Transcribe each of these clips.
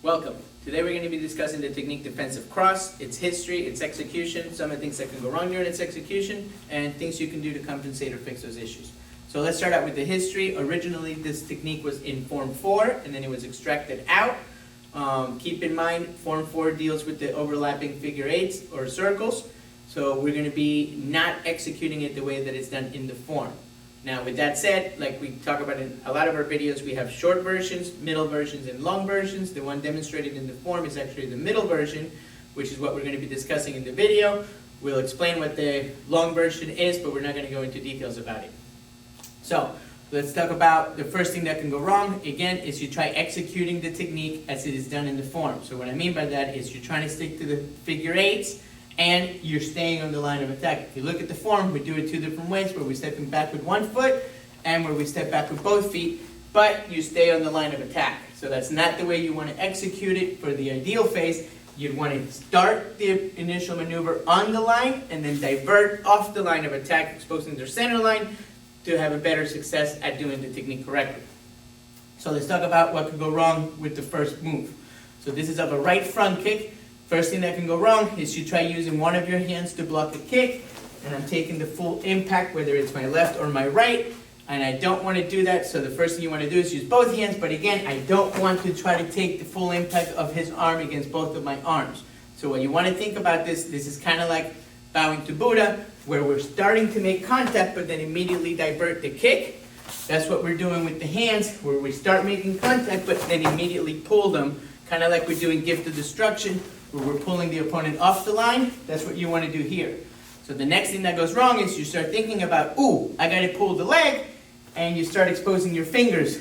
Welcome. Today we're going to be discussing the technique defensive cross, its history, its execution, some of the things that can go wrong during its execution, and things you can do to compensate or fix those issues. So let's start out with the history. Originally this technique was in Form 4 and then it was extracted out. Keep in mind Form 4 deals with the overlapping figure eights or circles. So we're going to be not executing it the way that it's done in the form. Now with that said, like we talk about in a lot of our videos, we have short versions, middle versions, and long versions. The one demonstrated in the form is actually the middle version, which is what we're going to be discussing in the video. We'll explain what the long version is, but we're not going to go into details about it. So let's talk about the first thing that can go wrong. Again, is you try executing the technique as it is done in the form. So what I mean by that is you're trying to stick to the figure eights, and you're staying on the line of attack. If you look at the form, we do it two different ways, where we're stepping back with one foot and where we step back with both feet, but you stay on the line of attack. So that's not the way you want to execute it for the ideal phase. You'd want to start the initial maneuver on the line and then divert off the line of attack, exposing their center line to have a better success at doing the technique correctly. So let's talk about what could go wrong with the first move. So this is of a right front kick. First thing that can go wrong is you try using one of your hands to block a kick, and I'm taking the full impact, whether it's my left or my right, and I don't want to do that. So the first thing you want to do is use both hands, but again, I don't want to try to take the full impact of his arm against both of my arms. So what you want to think about this is kind of like bowing to Buddha, where we're starting to make contact, but then immediately divert the kick. That's what we're doing with the hands, where we start making contact, but then immediately pull them, kind of like we're doing gift of destruction, where we're pulling the opponent off the line. That's what you want to do here. So the next thing that goes wrong is you start thinking about, ooh, I got to pull the leg, and you start exposing your fingers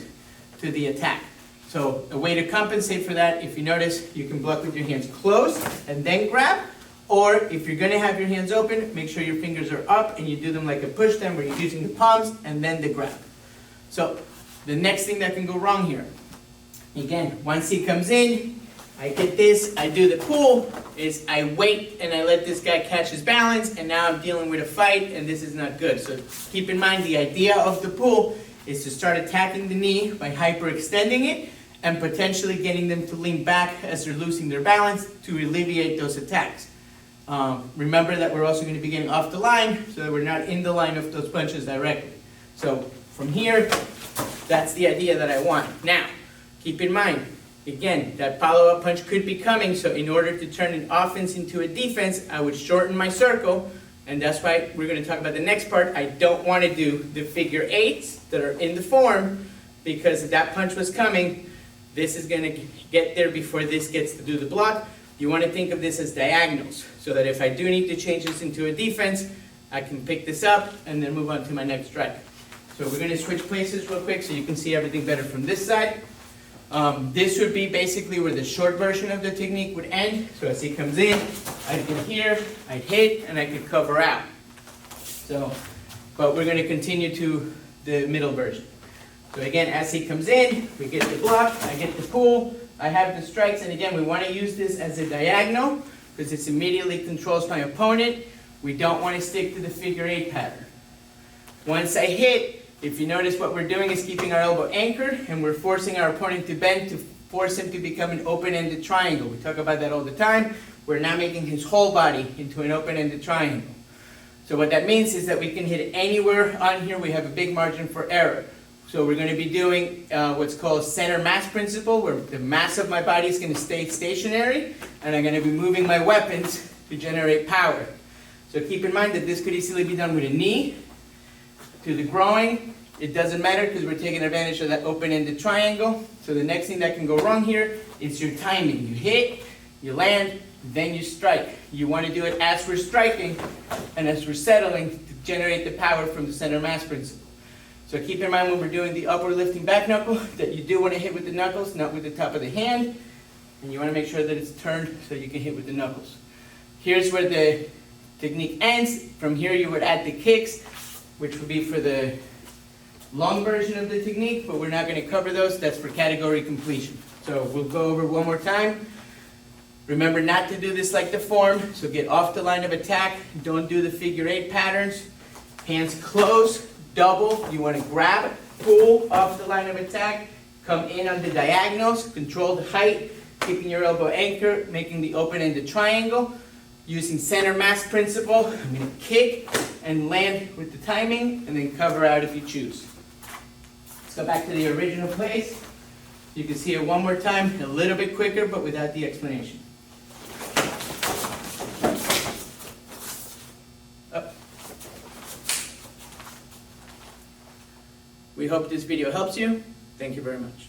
to the attack. So a way to compensate for that, if you notice, you can block with your hands closed and then grab, or if you're going to have your hands open, make sure your fingers are up and you do them like a push down, where you're using the palms and then the grab. So the next thing that can go wrong here, again, once he comes in, I get this, I do the pull, is I wait and I let this guy catch his balance, and now I'm dealing with a fight, and this is not good. So keep in mind, the idea of the pull is to start attacking the knee by hyperextending it and potentially getting them to lean back as they're losing their balance to alleviate those attacks. Remember that we're also going to be getting off the line, so that we're not in the line of those punches directly. So from here, that's the idea that I want. Now, keep in mind, again, that follow-up punch could be coming, so in order to turn an offense into a defense, I would shorten my circle, and that's why we're going to talk about the next part. I don't want to do the figure eights that are in the form, because if that punch was coming, this is going to get there before this gets to do the block. You want to think of this as diagonals, so that if I do need to change this into a defense, I can pick this up and then move on to my next strike. So we're going to switch places real quick so you can see everything better from this side. This would be basically where the short version of the technique would end. So as he comes in, I'd get here, I'd hit, and I could cover out. So, but we're going to continue to the middle version. So again, as he comes in, we get the block, I get the pull, I have the strikes, and again, we want to use this as a diagonal because it immediately controls my opponent. We don't want to stick to the figure eight pattern. Once I hit, if you notice, what we're doing is keeping our elbow anchored, and we're forcing our opponent to bend to force him to become an open-ended triangle. We talk about that all the time. We're now making his whole body into an open-ended triangle. So what that means is that we can hit anywhere on here. We have a big margin for error. So we're going to be doing what's called center mass principle, where the mass of my body is going to stay stationary, and I'm going to be moving my weapons to generate power. So keep in mind that this could easily be done with a knee to the groin. It doesn't matter because we're taking advantage of that open-ended triangle. So the next thing that can go wrong here is your timing. You hit, you land, then you strike. You want to do it as we're striking and as we're settling to generate the power from the center mass principle. So keep in mind when we're doing the upward lifting back knuckle that you do want to hit with the knuckles, not with the top of the hand. And you want to make sure that it's turned so you can hit with the knuckles. Here's where the technique ends. From here you would add the kicks, which would be for the long version of the technique, but we're not going to cover those. That's for category completion. So we'll go over one more time. Remember not to do this like the form, so get off the line of attack. Don't do the figure eight patterns. Hands close, double. You want to grab, pull off the line of attack, come in on the diagonals, control the height, keeping your elbow anchored, making the open-ended triangle, using center mass principle. I'm going to kick and land with the timing, and then cover out if you choose. Let's go back to the original place. You can see it one more time, a little bit quicker, but without the explanation. Up. We hope this video helps you. Thank you very much.